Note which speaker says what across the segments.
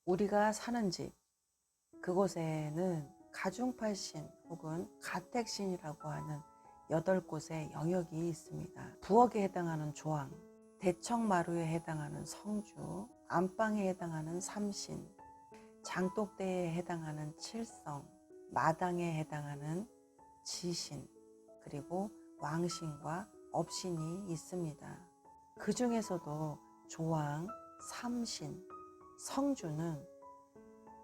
Speaker 1: 우리가 사는 집, 그곳에는 가중팔신 혹은 가택신이라고 하는 8곳의 영역이 있습니다. 부엌에 해당하는 조항, 대청마루에 해당하는 성주, 안방에 해당하는 삼신, 장독대에 해당하는 칠성, 마당에 해당하는 지신, 그리고 왕신과 업신이 있습니다. 그 중에서도 조왕, 삼신, 성주는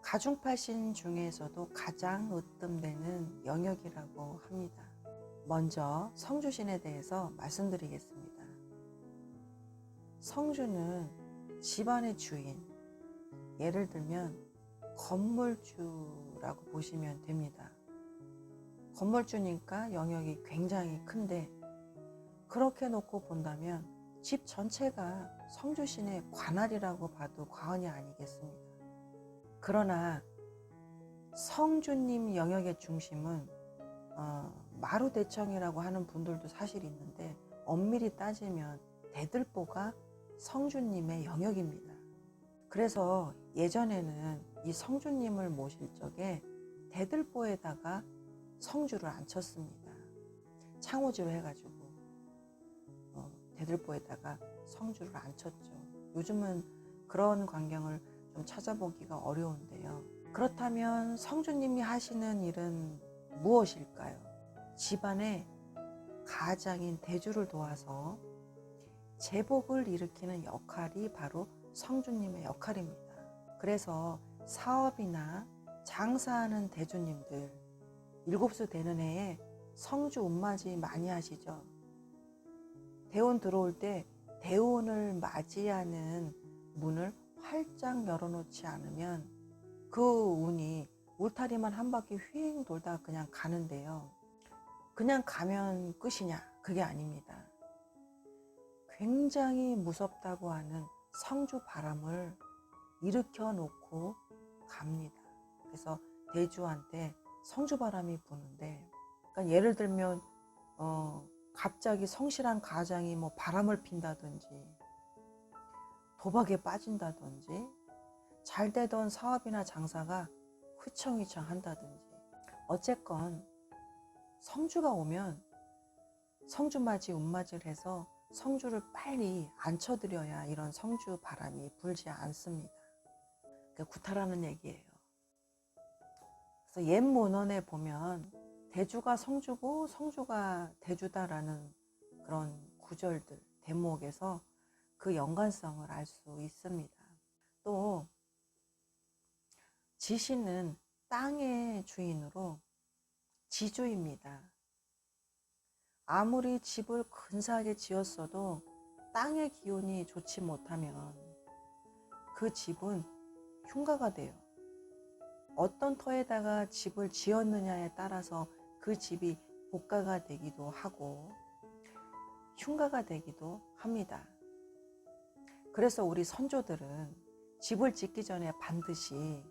Speaker 1: 가중팔신 중에서도 가장 으뜸되는 영역이라고 합니다. 먼저 성주신에 대해서 말씀드리겠습니다. 성주는 집안의 주인, 예를 들면 건물주라고 보시면 됩니다. 건물주니까 영역이 굉장히 큰데, 그렇게 놓고 본다면 집 전체가 성주신의 관할이라고 봐도 과언이 아니겠습니다. 그러나 성주님 영역의 중심은 마루대청이라고 하는 분들도 사실 있는데, 엄밀히 따지면 대들보가 성주님의 영역입니다. 그래서 예전에는 이 성주님을 모실 적에 대들보에다가 성주를 앉혔습니다. 창호지로 해가지고 대들보에다가 성주를 앉혔죠. 요즘은 그런 광경을 좀 찾아보기가 어려운데요. 그렇다면 성주님이 하시는 일은 무엇일까요? 집안의 가장인 대주를 도와서 제복을 일으키는 역할이 바로 성주님의 역할입니다. 그래서 사업이나 장사하는 대주님들, 7수 되는 해에 성주 운맞이 많이 하시죠. 대운 들어올 때 대운을 맞이하는 문을 활짝 열어놓지 않으면 그 운이 울타리만 한 바퀴 휙 돌다 그냥 가는데요. 그냥 가면 끝이냐? 그게 아닙니다. 굉장히 무섭다고 하는 성주 바람을 일으켜 놓고 갑니다. 그래서 대주한테 성주 바람이 부는데, 그러니까 예를 들면 갑자기 성실한 가장이 뭐 바람을 핀다든지 도박에 빠진다든지 잘 되던 사업이나 장사가 휘청휘청 한다든지, 어쨌건 성주가 오면 성주맞이 운맞이를 해서 성주를 빨리 앉혀드려야 이런 성주 바람이 불지 않습니다. 그러니까 구타라는 얘기예요. 그래서 옛 문헌에 보면 대주가 성주고 성주가 대주다라는 그런 구절들, 대목에서 그 연관성을 알 수 있습니다. 또 지신은 땅의 주인으로 지주입니다. 아무리 집을 근사하게 지었어도 땅의 기운이 좋지 못하면 그 집은 흉가가 돼요. 어떤 터에다가 집을 지었느냐에 따라서 그 집이 복가가 되기도 하고 흉가가 되기도 합니다. 그래서 우리 선조들은 집을 짓기 전에 반드시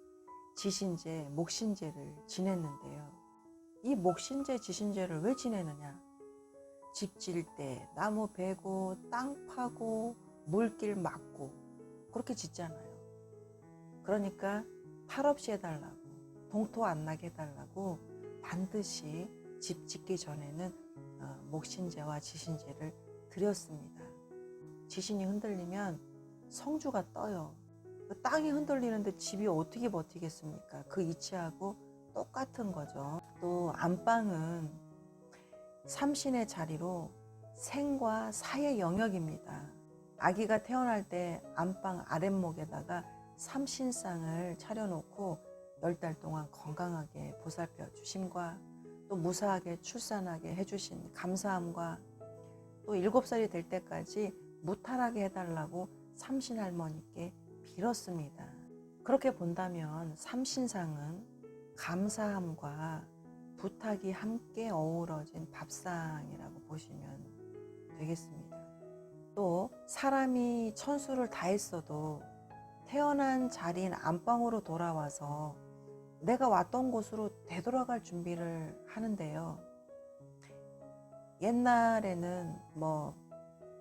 Speaker 1: 지신제, 목신제를 지냈는데요. 이 목신제, 지신제를 왜 지내느냐? 집 지을 때 나무 베고 땅 파고 물길 막고 그렇게 짓잖아요. 그러니까 탈 없이 해달라고, 동토 안 나게 해달라고 반드시 집 짓기 전에는 목신제와 지신제를 드렸습니다. 지신이 흔들리면 성주가 떠요. 그 땅이 흔들리는데 집이 어떻게 버티겠습니까? 그 이치하고 똑같은 거죠. 또 안방은 삼신의 자리로 생과 사의 영역입니다. 아기가 태어날 때 안방 아랫목에다가 삼신상을 차려놓고 10달 동안 건강하게 보살펴 주심과, 또 무사하게 출산하게 해주신 감사함과, 또 7살이 될 때까지 무탈하게 해달라고 삼신할머니께 빌었습니다. 그렇게 본다면 삼신상은 감사함과 부탁이 함께 어우러진 밥상이라고 보시면 되겠습니다. 또 사람이 천수를 다했어도 태어난 자리인 안방으로 돌아와서 내가 왔던 곳으로 되돌아갈 준비를 하는데요. 옛날에는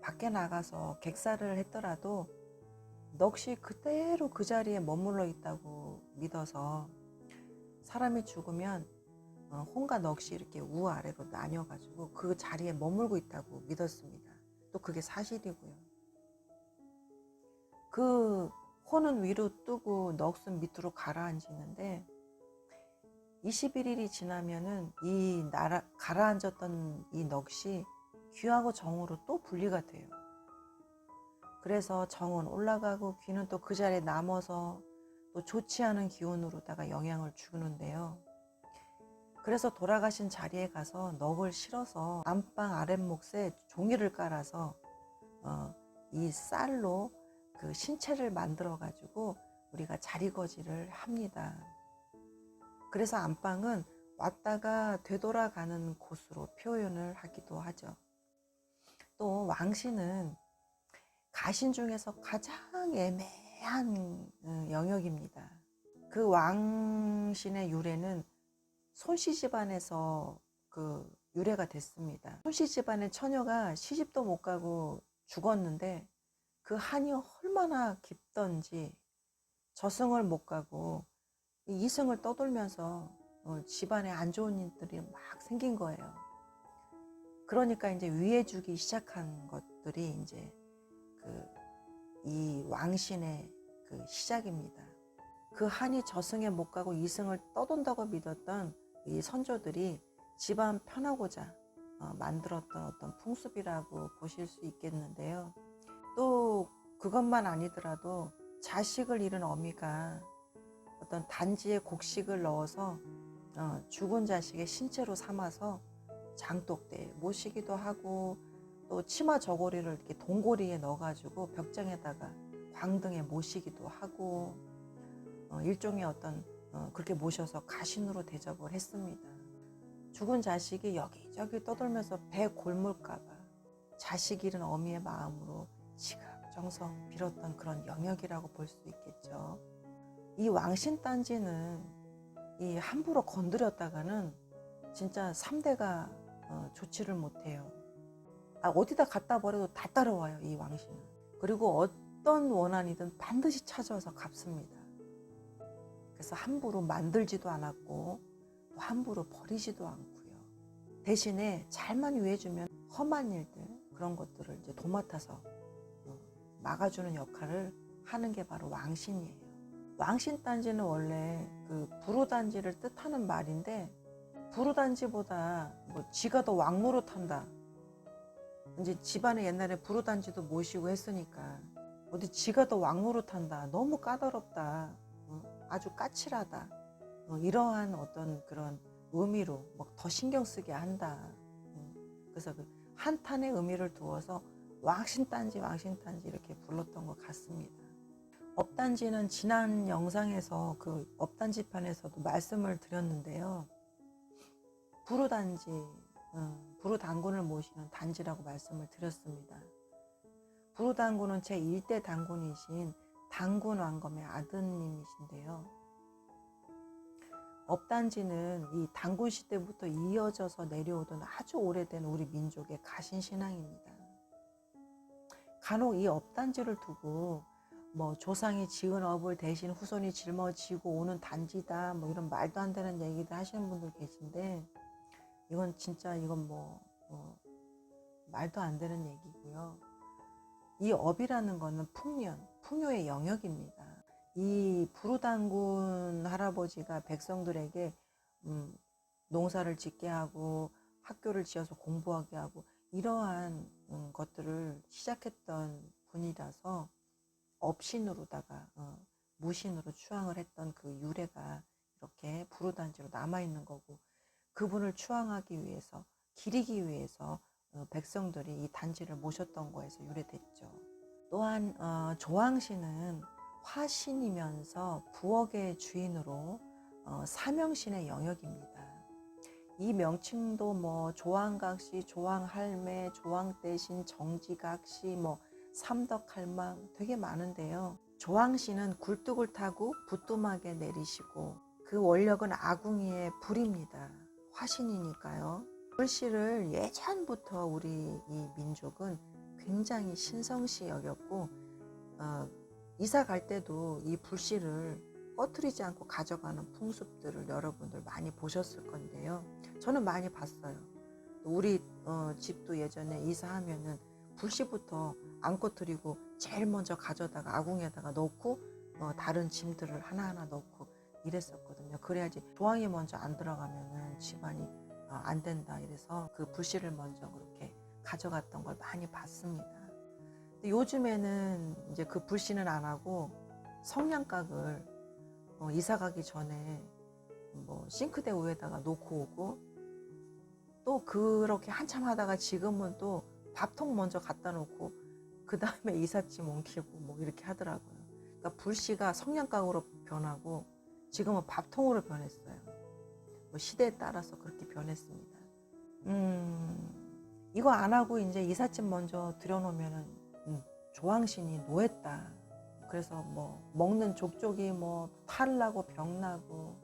Speaker 1: 밖에 나가서 객사를 했더라도 넋이 그대로 그 자리에 머물러 있다고 믿어서 사람이 죽으면 혼과 넋이 이렇게 우아래로 나뉘어가지고 그 자리에 머물고 있다고 믿었습니다. 또 그게 사실이고요. 그 혼은 위로 뜨고 넋은 밑으로 가라앉히는데 21일이 지나면은 이 가라앉았던 이 넋이 귀하고 정으로 또 분리가 돼요. 그래서 정은 올라가고 귀는 또 그 자리에 남아서 또 좋지 않은 기운으로다가 영향을 주는데요. 그래서 돌아가신 자리에 가서 넋을 실어서 안방 아랫몫에 종이를 깔아서 이 쌀로 그 신체를 만들어 가지고 우리가 자리거지를 합니다. 그래서 안방은 왔다가 되돌아가는 곳으로 표현을 하기도 하죠. 또 왕신은 가신 중에서 가장 애매한 영역입니다. 그 왕신의 유래는 손씨 집안에서 그 유래가 됐습니다. 손씨 집안의 처녀가 시집도 못 가고 죽었는데 그 한이 얼마나 깊던지 저승을 못 가고 이승을 떠돌면서 집안에 안 좋은 일들이 막 생긴 거예요. 그러니까 이제 위해주기 시작한 것들이 이제 이 왕신의 그 시작입니다. 그 한이 저승에 못 가고 이승을 떠돈다고 믿었던 이 선조들이 집안 편하고자 만들었던 어떤 풍습이라고 보실 수 있겠는데요. 또 그것만 아니더라도 자식을 잃은 어미가 어떤 단지에 곡식을 넣어서 죽은 자식의 신체로 삼아서 장독대에 모시기도 하고 또 치마 저고리를 이렇게 동고리에 넣어가지고 벽장에다가 광등에 모시기도 하고 일종의 어떤 그렇게 모셔서 가신으로 대접을 했습니다. 죽은 자식이 여기저기 떠돌면서 배 골물까봐 자식 잃은 어미의 마음으로 지극정성 빌었던 그런 영역이라고 볼 수 있겠죠. 이 왕신단지는 이 함부로 건드렸다가는 진짜 3대가 좋지를 못해요. 어디다 갖다 버려도 다 따라와요, 이 왕신은. 그리고 어떤 원한이든 반드시 찾아와서 갚습니다. 그래서 함부로 만들지도 않았고 또 함부로 버리지도 않고요. 대신에 잘만 위해주면 험한 일들 그런 것들을 이제 도맡아서 막아주는 역할을 하는 게 바로 왕신이에요. 왕신단지는 원래 그 부루단지를 뜻하는 말인데 부루단지보다 뭐 지가 더 왕노릇한다. 이제 집안에 옛날에 부루단지도 모시고 했으니까 어디 지가 더 왕노릇한다. 너무 까다롭다. 아주 까칠하다. 이러한 어떤 그런 의미로 더 신경 쓰게 한다. 그래서 그 한탄의 의미를 두어서 왕신단지 이렇게 불렀던 것 같습니다. 업단지는 지난 영상에서 그 업단지 편에서도 말씀을 드렸는데요. 부루단지, 부루단군을 모시는 단지라고 말씀을 드렸습니다. 부루단군은 제1대 단군이신 단군 왕검의 아드님이신데요. 업단지는 이 단군 시대부터 이어져서 내려오던 아주 오래된 우리 민족의 가신 신앙입니다. 간혹 이 업단지를 두고 뭐 조상이 지은 업을 대신 후손이 짊어지고 오는 단지다 뭐 이런 말도 안 되는 얘기들 하시는 분들 계신데 이건 진짜 말도 안 되는 얘기고요. 이 업이라는 거는 풍요의 영역입니다. 이 부루단군 할아버지가 백성들에게 농사를 짓게 하고 학교를 지어서 공부하게 하고 이러한 것들을 시작했던 분이라서 업신으로다가 무신으로 추앙을 했던 그 유래가 이렇게 부루단지로 남아있는 거고 그분을 추앙하기 위해서 기리기 위해서 백성들이 이 단지를 모셨던 거에서 유래됐죠. 또한 조왕신은 화신이면서 부엌의 주인으로 사명신의 영역입니다. 이 명칭도 뭐 조왕각시, 조왕할매, 조왕대신, 정지각시, 뭐 삼덕할망 되게 많은데요. 조왕신은 굴뚝을 타고 부뚜막에 내리시고 그 원력은 아궁이의 불입니다. 화신이니까요. 불씨를 예전부터 우리 이 민족은 굉장히 신성시 여겼고 이사 갈 때도 이 불씨를 꺼트리지 않고 가져가는 풍습들을 여러분들 많이 보셨을 건데요. 저는 많이 봤어요. 우리 집도 예전에 이사하면은 불씨부터 안 꺼트리고 제일 먼저 가져다가 아궁에다가 넣고 다른 짐들을 하나하나 넣고 이랬었거든요. 그래야지 조항이 먼저 안 들어가면은 집안이 안 된다 이래서 그 불씨를 먼저 그렇게 가져갔던 걸 많이 봤습니다. 근데 요즘에는 이제 그 불씨는 안 하고 성냥각을 이사 가기 전에 뭐 싱크대 위에다가 놓고 오고, 또 그렇게 한참 하다가 지금은 또 밥통 먼저 갖다 놓고 그 다음에 이삿짐 옮기고 뭐 이렇게 하더라고요. 그러니까 불씨가 성냥각으로 변하고 지금은 밥통으로 변했어요. 뭐 시대에 따라서 그렇게 변했습니다. 이거 안 하고 이제 이삿짐 먼저 들여놓으면은 조항신이 노했다. 그래서 뭐 먹는 족족이 뭐 탈나고 병나고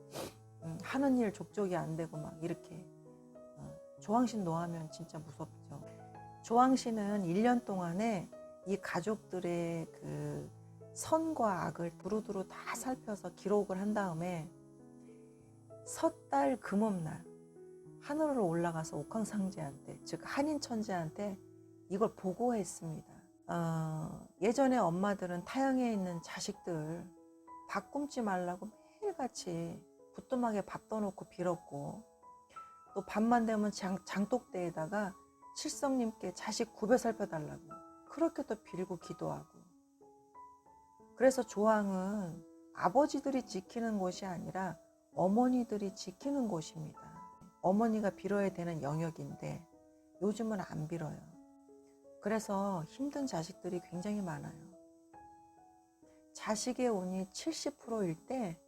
Speaker 1: 하는 일 족족이 안 되고 막 이렇게 조항신 노하면 진짜 무섭죠. 조항신은 1년 동안에 이 가족들의 그 선과 악을 두루두루 다 살펴서 기록을 한 다음에 섣달 금음날 하늘으로 올라가서 옥황상제한테, 즉 한인천제한테 이걸 보고했습니다. 예전에 엄마들은 타영에 있는 자식들 밥 굶지 말라고 매일같이 부뚜막에 밥 떠놓고 빌었고, 또 밤만 되면 장독대에다가 칠성님께 자식 구벼 살펴달라고 그렇게 또 빌고 기도하고. 그래서 조항은 아버지들이 지키는 곳이 아니라 어머니들이 지키는 곳입니다. 어머니가 빌어야 되는 영역인데 요즘은 안 빌어요. 그래서 힘든 자식들이 굉장히 많아요. 자식의 운이 70%일 때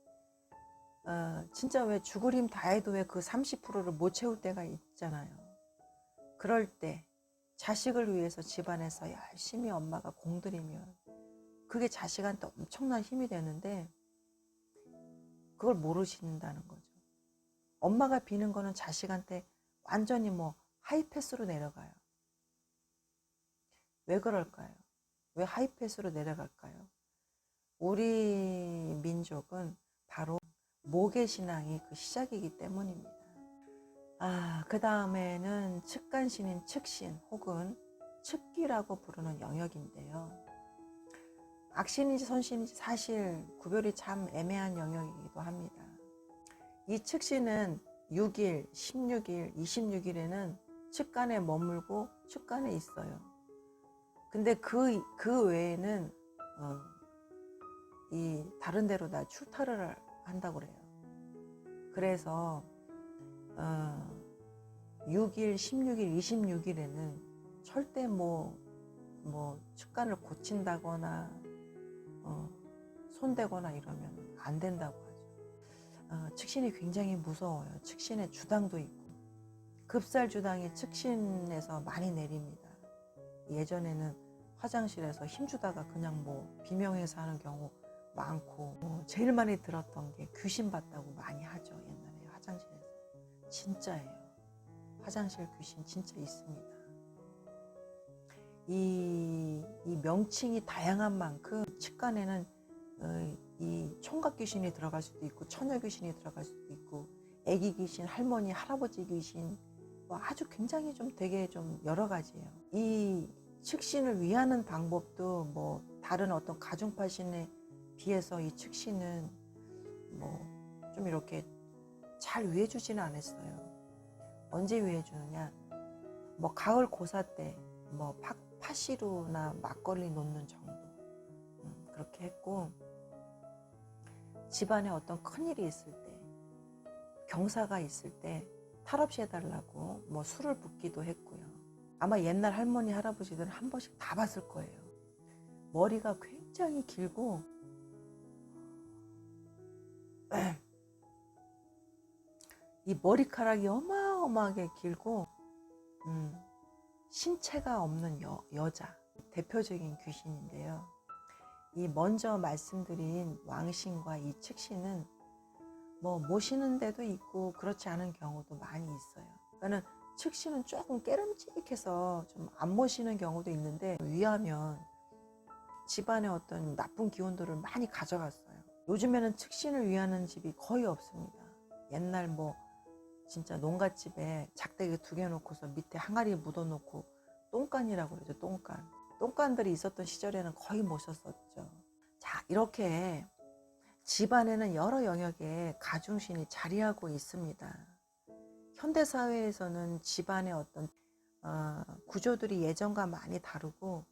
Speaker 1: 진짜 왜 죽을 힘 다해도 왜 그 30%를 못 채울 때가 있잖아요. 그럴 때 자식을 위해서 집안에서 열심히 엄마가 공들이면 그게 자식한테 엄청난 힘이 되는데 그걸 모르신다는 거죠. 엄마가 비는 거는 자식한테 완전히 뭐 하이패스로 내려가요. 왜 그럴까요? 왜 하이패스로 내려갈까요? 우리 민족은 바로 모계신앙이 그 시작이기 때문입니다. 그 다음에는 측간신인 측신 혹은 측기라고 부르는 영역인데요. 악신인지 선신인지 사실 구별이 참 애매한 영역이기도 합니다. 이 측신은 6일, 16일, 26일에는 측간에 머물고 측간에 있어요. 근데 그 외에는 이 다른 데로 다 출타를 한다고 그래요. 그래서 6일, 16일, 26일에는 절대 뭐 측간을 고친다거나 손대거나 이러면 안 된다고 하죠. 측신이 굉장히 무서워요. 측신의 주당도 있고 급살 주당이 측신에서 많이 내립니다. 예전에는 화장실에서 힘주다가 그냥 뭐 비명해서 하는 경우 많고, 제일 많이 들었던 게 귀신 봤다고 많이 하죠. 옛날에 화장실에서. 진짜예요. 화장실 귀신 진짜 있습니다. 이 명칭이 다양한 만큼 측간에는 이 총각 귀신이 들어갈 수도 있고 처녀 귀신이 들어갈 수도 있고 애기 귀신, 할머니, 할아버지 귀신, 뭐 아주 굉장히 좀 되게 좀 여러 가지예요. 이 측신을 위하는 방법도 뭐 다른 어떤 가중팔신에 비해서 이 측신은 뭐 좀 이렇게 잘 위해주지는 않았어요. 언제 위해주느냐? 뭐 가을 고사 때 뭐 파시루나 막걸리 놓는 정도 그렇게 했고, 집안에 어떤 큰일이 있을 때, 경사가 있을 때 탈없이 해달라고 뭐 술을 붓기도 했고요. 아마 옛날 할머니 할아버지들은 한 번씩 다 봤을 거예요. 머리가 굉장히 길고 이 머리카락이 어마어마하게 길고 신체가 없는 여자, 대표적인 귀신인데요. 이 먼저 말씀드린 왕신과 이 측신은 뭐 모시는 데도 있고 그렇지 않은 경우도 많이 있어요. 그러니까 측신은 조금 깨름직해서 좀 안 모시는 경우도 있는데, 위하면 집안의 어떤 나쁜 기운들을 많이 가져갔어요. 요즘에는 측신을 위하는 집이 거의 없습니다. 옛날 뭐 진짜 농갓집에 작대기 2개 놓고서 밑에 항아리 묻어놓고 똥간이라고 그러죠. 똥간. 똥간들이 있었던 시절에는 거의 못 썼었죠. 자, 이렇게 집안에는 여러 영역에 가중신이 자리하고 있습니다. 현대사회에서는 집안의 어떤 구조들이 예전과 많이 다르고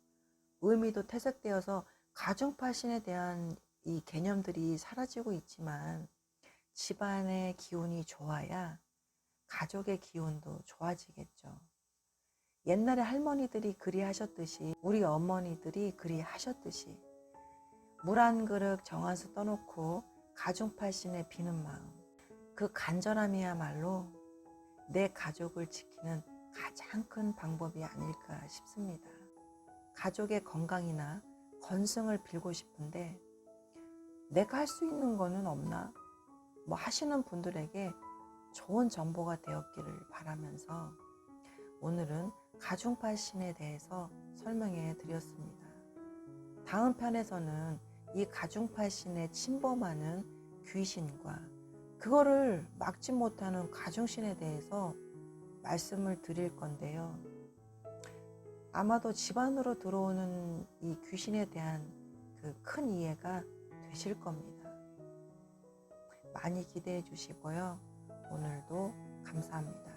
Speaker 1: 의미도 퇴색되어서 가중팔신에 대한 이 개념들이 사라지고 있지만 집안의 기운이 좋아야 가족의 기운도 좋아지겠죠. 옛날에 할머니들이 그리하셨듯이 우리 어머니들이 그리하셨듯이 물 한 그릇 정한수 떠놓고 가중팔신에 비는 마음, 그 간절함이야말로 내 가족을 지키는 가장 큰 방법이 아닐까 싶습니다. 가족의 건강이나 건승을 빌고 싶은데 내가 할 수 있는 거는 없나? 뭐 하시는 분들에게 좋은 정보가 되었기를 바라면서 오늘은 가중팔신에 대해서 설명해 드렸습니다. 다음 편에서는 이 가중팔신에 침범하는 귀신과 그거를 막지 못하는 가중신에 대해서 말씀을 드릴 건데요. 아마도 집안으로 들어오는 이 귀신에 대한 그 큰 이해가 되실 겁니다. 많이 기대해 주시고요. 오늘도 감사합니다.